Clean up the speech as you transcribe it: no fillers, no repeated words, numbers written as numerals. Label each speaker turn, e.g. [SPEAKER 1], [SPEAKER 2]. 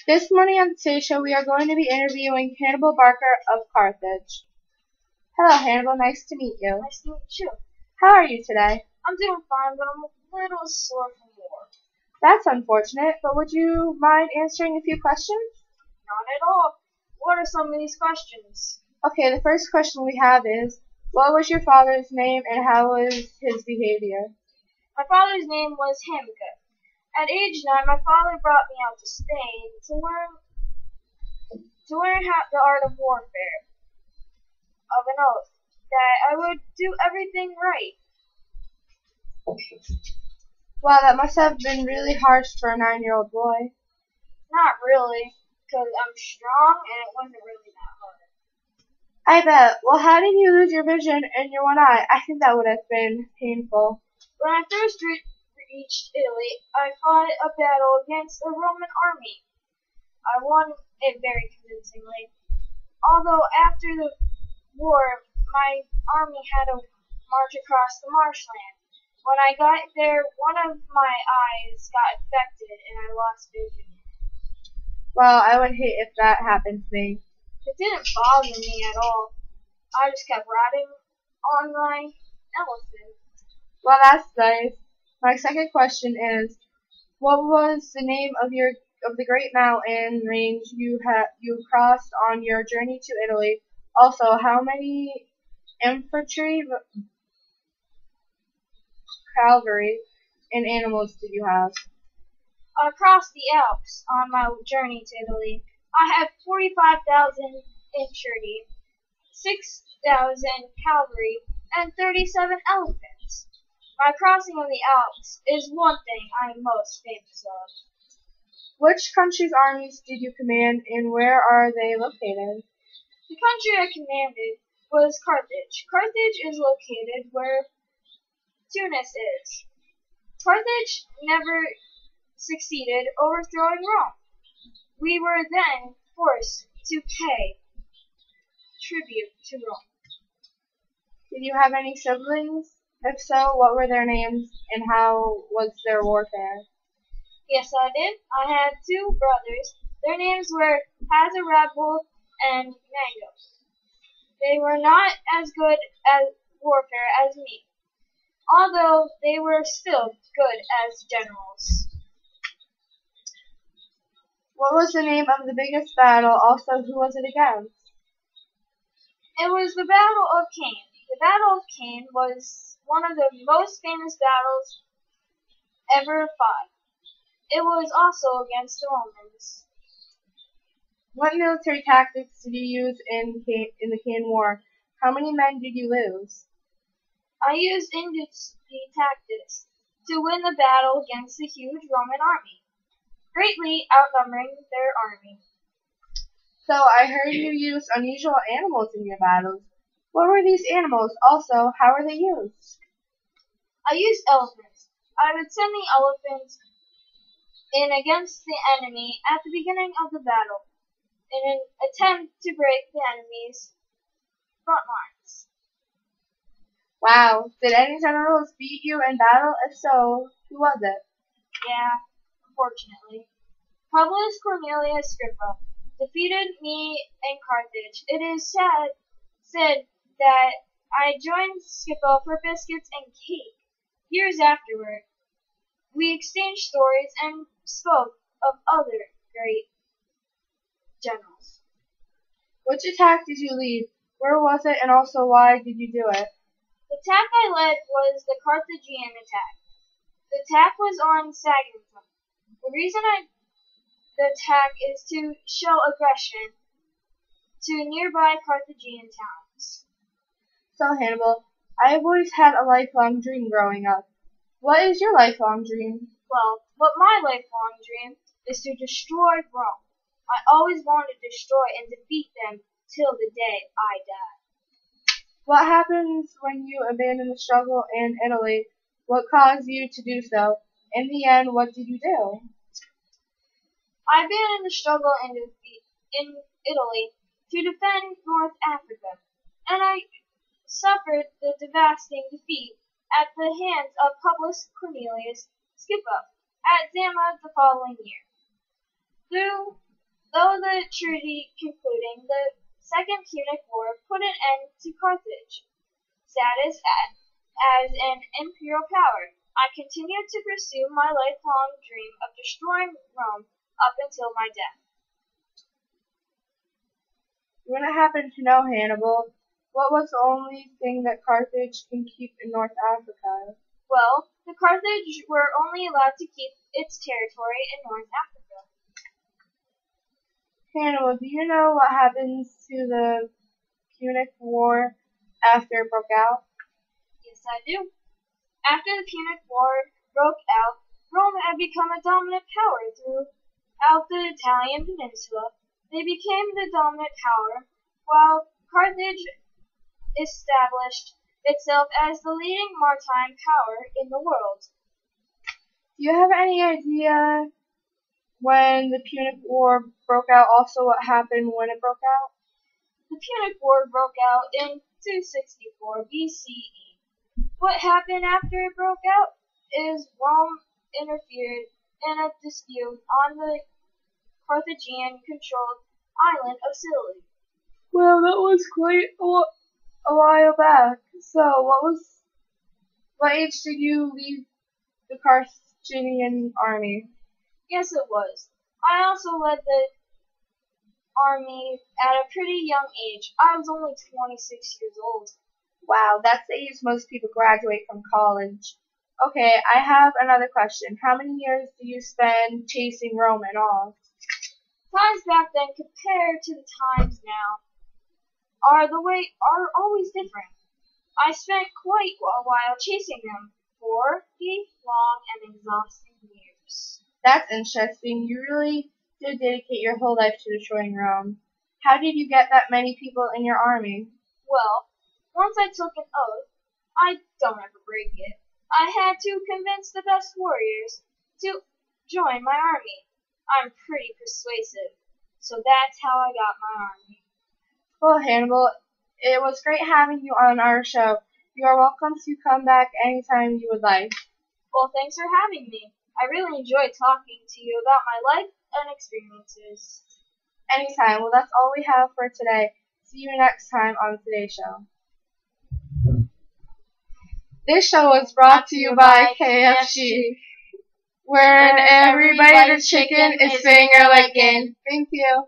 [SPEAKER 1] This morning on the stage show, we are going to be interviewing Hannibal Barca of Carthage. Hello, Hannibal. Nice to meet you.
[SPEAKER 2] Nice to meet you.
[SPEAKER 1] How are you today?
[SPEAKER 2] I'm doing fine, but I'm a little sore from war.
[SPEAKER 1] That's unfortunate, but would you mind answering a few questions?
[SPEAKER 2] Not at all. What are some of these questions?
[SPEAKER 1] Okay, the first question we have is, what was your father's name and how was his behavior?
[SPEAKER 2] My father's name was Hannibal. At age 9, my father brought me out to Spain to learn how the art of warfare, of an oath, that I would do everything right.
[SPEAKER 1] Wow, that must have been really harsh for a 9-year-old boy.
[SPEAKER 2] Not really, because I'm strong and it wasn't really that hard.
[SPEAKER 1] I bet. Well, how did you lose your vision in your one eye? I think that would have been painful.
[SPEAKER 2] When I first reached Italy, I fought a battle against the Roman army. I won it very convincingly. Although after the war, my army had to march across the marshland. When I got there, one of my eyes got infected and I lost vision.
[SPEAKER 1] Well, I would hate if that happened to me.
[SPEAKER 2] It didn't bother me at all. I just kept riding on my elephant.
[SPEAKER 1] Well, that's nice. My second question is, what was the name of the great mountain range you crossed on your journey to Italy? Also, how many infantry, cavalry, and animals did you have?
[SPEAKER 2] I crossed the Alps on my journey to Italy. I had 45,000 infantry, 6,000 cavalry, and 37 elephants. My crossing of the Alps is one thing I am most famous of.
[SPEAKER 1] Which country's armies did you command, and where are they located?
[SPEAKER 2] The country I commanded was Carthage. Carthage is located where Tunis is. Carthage never succeeded overthrowing Rome. We were then forced to pay tribute to Rome.
[SPEAKER 1] Did you have any siblings? If so, what were their names and how was their warfare?
[SPEAKER 2] Yes, I did. I had 2 brothers. Their names were Hazarabul and Mango. They were not as good at warfare as me, although they were still good as generals.
[SPEAKER 1] What was the name of the biggest battle? Also, who was it against?
[SPEAKER 2] It was the Battle of Cain. The Battle of Cain was one of the most famous battles ever fought. It was also against the Romans.
[SPEAKER 1] What military tactics did you use in the Cain War? How many men did you lose?
[SPEAKER 2] I used industry tactics to win the battle against the huge Roman army, greatly outnumbering their army.
[SPEAKER 1] So I heard you used unusual animals in your battles. What were these animals? Also, how were they used?
[SPEAKER 2] I used elephants. I would send the elephants in against the enemy at the beginning of the battle in an attempt to break the enemy's front lines.
[SPEAKER 1] Wow. Did any generals beat you in battle? If so, who was it?
[SPEAKER 2] Yeah, unfortunately. Publius Cornelius Agrippa defeated me in Carthage. It is said that I joined Scipio for biscuits and cake. Years afterward, we exchanged stories and spoke of other great generals.
[SPEAKER 1] Which attack did you lead? Where was it, and also why did you do it?
[SPEAKER 2] The attack I led was the Carthaginian attack. The attack was on Saguntum. The reason the attack is to show aggression to nearby Carthaginian towns.
[SPEAKER 1] So, Hannibal, I've always had a lifelong dream growing up. What is your lifelong dream?
[SPEAKER 2] Well, what my lifelong dream is to destroy Rome. I always wanted to destroy and defeat them till the day I die.
[SPEAKER 1] What happens when you abandon the struggle in Italy? What caused you to do so? In the end, what did you do?
[SPEAKER 2] I abandoned the struggle in Italy to defend North Africa, and I suffered the devastating defeat at the hands of Publius Cornelius Scipio at Zama the following year. Through the treaty concluding, the Second Punic War put an end to Carthage. Status as an imperial power, I continued to pursue my lifelong dream of destroying Rome up until my death.
[SPEAKER 1] When I happen to know Hannibal, what was the only thing that Carthage can keep in North Africa?
[SPEAKER 2] Well, the Carthage were only allowed to keep its territory in North Africa.
[SPEAKER 1] Hannibal, do you know what happens to the Punic War after it broke out?
[SPEAKER 2] Yes, I do. After the Punic War broke out, Rome had become a dominant power throughout the Italian peninsula. They became the dominant power, while Carthage established itself as the leading maritime power in the world.
[SPEAKER 1] Do you have any idea when the Punic War broke out, also what happened when it broke out?
[SPEAKER 2] The Punic War broke out in 264 BCE. What happened after it broke out is Rome interfered in a dispute on the Carthaginian-controlled island of Sicily.
[SPEAKER 1] Well, that was quite a while back. So, what age did you leave the Carthaginian army?
[SPEAKER 2] Yes, it was. I also led the army at a pretty young age. I was only 26 years old.
[SPEAKER 1] Wow, that's the age most people graduate from college. Okay, I have another question. How many years do you spend chasing Rome in all?
[SPEAKER 2] Times back then compared to the times now are always different. I spent quite a while chasing them, 40 long and exhausting years.
[SPEAKER 1] That's interesting. You really did dedicate your whole life to destroying Rome. How did you get that many people in your army?
[SPEAKER 2] Well, once I took an oath, I don't ever break it. I had to convince the best warriors to join my army. I'm pretty persuasive, so that's how I got my army.
[SPEAKER 1] Well, Hannibal, it was great having you on our show. You are welcome to come back anytime you would like.
[SPEAKER 2] Well, thanks for having me. I really enjoyed talking to you about my life and experiences.
[SPEAKER 1] Anytime. Well, that's all we have for today. See you next time on today's show. This show was brought to you by KFC, where every bite of chicken is finger licking. Thank you.